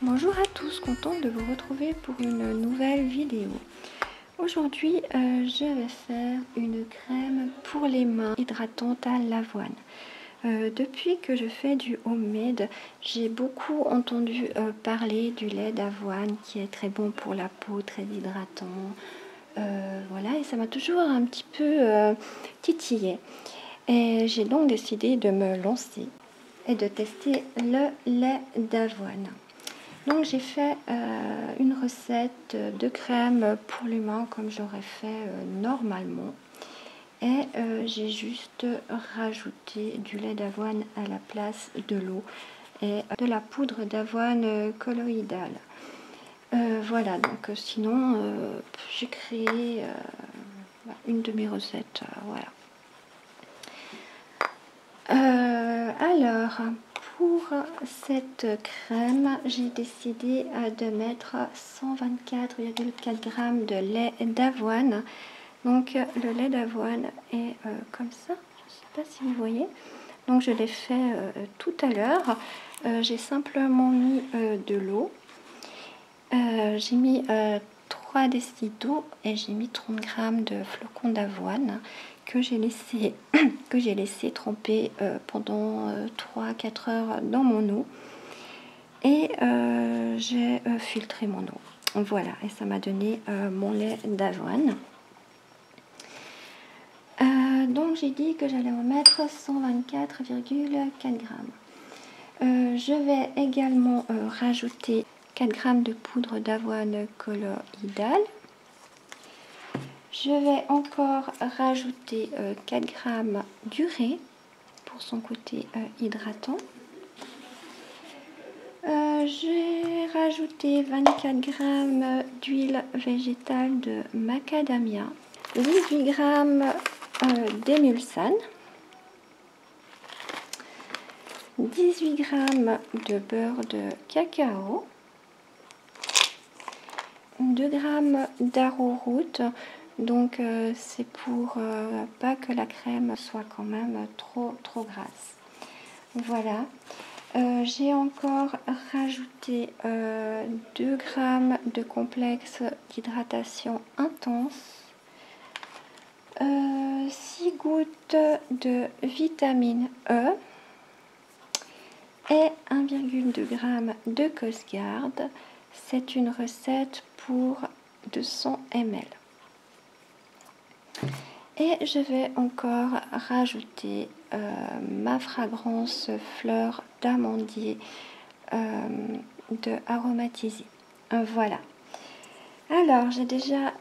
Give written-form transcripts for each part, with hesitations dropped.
Bonjour à tous, contente de vous retrouver pour une nouvelle vidéo. Aujourd'hui, je vais faire une crème pour les mains hydratante à l'avoine. Depuis que je fais du homemade, j'ai beaucoup entendu parler du lait d'avoine qui est très bon pour la peau, très hydratant. Voilà, et ça m'a toujours un petit peu titillé. Et j'ai donc décidé de me lancer et de tester le lait d'avoine. Donc j'ai fait une recette de crème pour les mains comme j'aurais fait normalement. Et j'ai juste rajouté du lait d'avoine à la place de l'eau et de la poudre d'avoine colloïdale. Voilà, donc sinon j'ai créé une de mes recettes. Voilà. Alors, pour cette crème, j'ai décidé de mettre 124,4 g de lait d'avoine. Donc, le lait d'avoine est comme ça. Je ne sais pas si vous voyez. Donc, je l'ai fait tout à l'heure. J'ai simplement mis de l'eau. J'ai mis 3 décilitres d'eau et j'ai mis 30 g de flocons d'avoine que j'ai laissé tremper pendant 3-4 heures dans mon eau. Et j'ai filtré mon eau. Voilà, et ça m'a donné mon lait d'avoine. Donc j'ai dit que j'allais en mettre 124,4 g. Je vais également rajouter 4 g de poudre d'avoine colloïdale. Je vais encore rajouter 4 g d'urée pour son côté hydratant. J'ai rajouté 24 g d'huile végétale de macadamia, 18 g d'émulsane, 18 g de beurre de cacao, 2 g d'arrowroot. Donc c'est pour pas que la crème soit quand même trop grasse. Voilà. J'ai encore rajouté 2 g de complexe d'hydratation intense, 6 gouttes de vitamine E et 1,2 g de Cosgarde. C'est une recette pour 200 ml. Et je vais encore rajouter ma fragrance fleur d'amandier de aromatisée. Voilà. Alors, j'ai déjà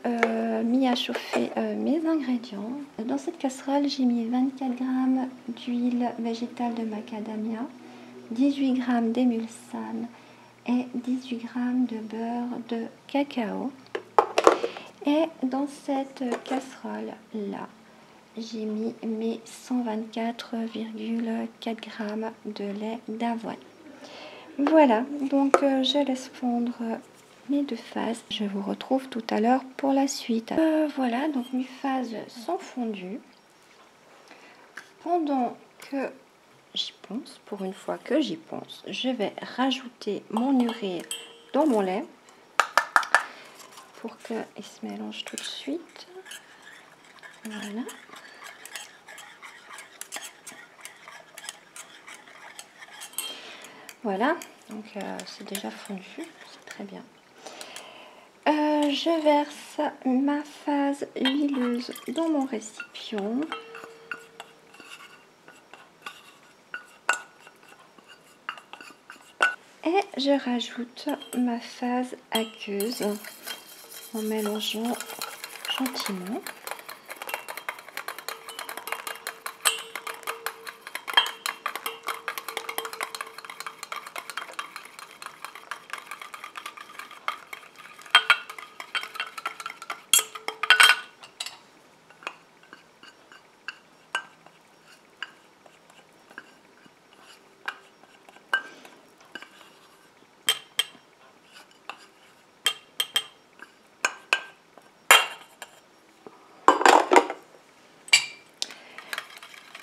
mis à chauffer mes ingrédients. Dans cette casserole, j'ai mis 24 g d'huile végétale de macadamia, 18 g d'émulsane et 18 g de beurre de cacao. Et dans cette casserole-là, j'ai mis mes 124,4 g de lait d'avoine. Voilà, donc je laisse fondre mes deux phases. Je vous retrouve tout à l'heure pour la suite. Voilà, donc mes phases sont fondues. Pendant que j'y pense, pour une fois que j'y pense, je vais rajouter mon urée dans mon lait pour qu'il se mélange tout de suite. Voilà. Voilà, donc c'est déjà fondu, c'est très bien. Je verse ma phase huileuse dans mon récipient. Et je rajoute ma phase aqueuse en mélangeant gentiment.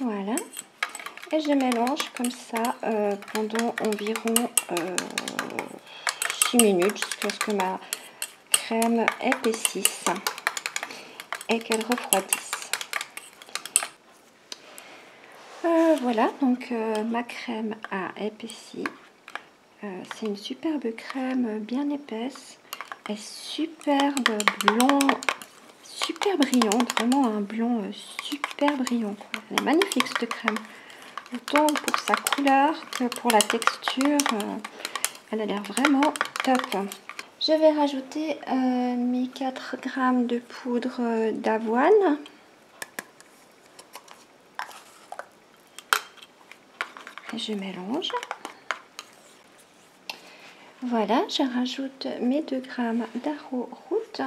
Voilà, et je mélange comme ça pendant environ 6 minutes jusqu'à ce que ma crème épaississe et qu'elle refroidisse. Voilà, donc ma crème a épaissi. C'est une superbe crème bien épaisse et superbe blond, super brillante, vraiment un blond super brillant, quoi. Elle est magnifique cette crème, autant pour sa couleur que pour la texture. Elle a l'air vraiment top. Je vais rajouter mes 4 grammes de poudre d'avoine. Et je mélange. Voilà, je rajoute mes 2 grammes d'arrowroot.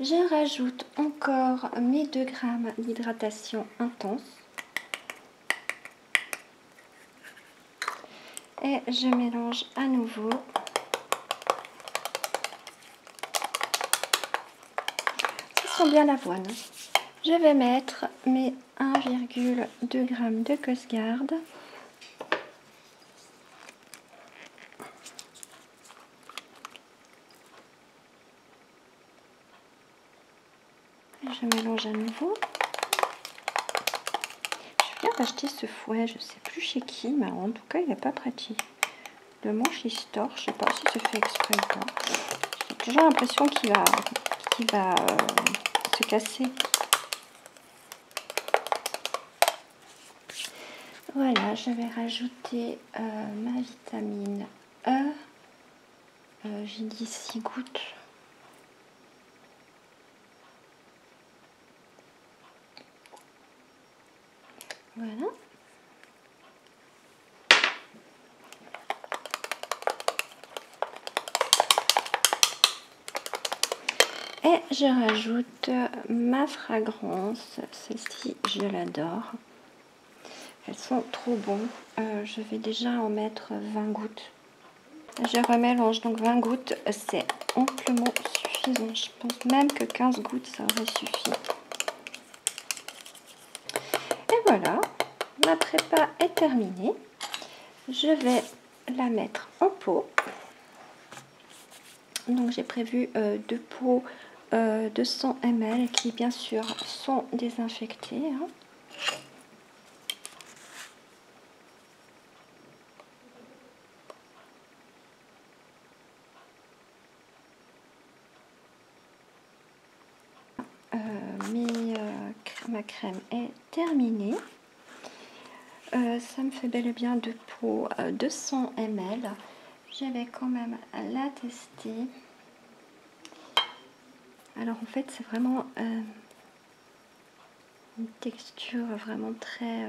Je rajoute encore mes 2 grammes d'hydratation intense. Et je mélange à nouveau. Ça sent bien l'avoine. Je vais mettre mes 1,2 g de Costgarde. Je mélange à nouveau. Je viens d'acheter ce fouet, je ne sais plus chez qui, mais en tout cas il n'est pas pratique. Le manche il se tord, je ne sais pas si c'est fait exprès ou pas. J'ai toujours l'impression qu'il va se casser. Voilà, je vais rajouter ma vitamine E. J'ai dit 6 gouttes. Voilà. Et je rajoute ma fragrance. Celle-ci, je l'adore. Elles sont trop bonnes. Je vais déjà en mettre 20 gouttes. Je remélange, donc 20 gouttes, c'est amplement suffisant. Je pense même que 15 gouttes, ça aurait suffi. Et voilà, ma prépa est terminée. Je vais la mettre en pot. Donc j'ai prévu 2 pots de 100 ml qui bien sûr sont désinfectés. Hein. Ma crème est terminée. Ça me fait bel et bien 2 pots de 100 ml. Je vais quand même la tester. Alors en fait c'est vraiment une texture vraiment très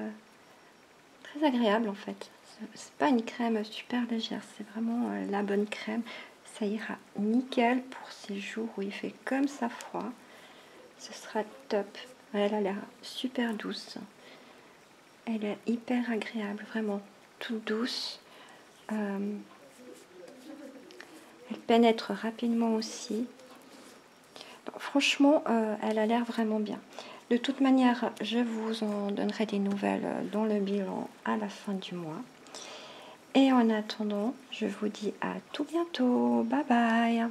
agréable en fait. C'est pas une crème super légère, c'est vraiment la bonne crème. Ça ira nickel pour ces jours où il fait comme ça froid. Ce sera top. Elle a l'air super douce. Elle est hyper agréable, vraiment toute douce. Elle pénètre rapidement aussi. Bon, franchement, elle a l'air vraiment bien. De toute manière, je vous en donnerai des nouvelles dans le bilan à la fin du mois. Et en attendant, je vous dis à tout bientôt. Bye bye!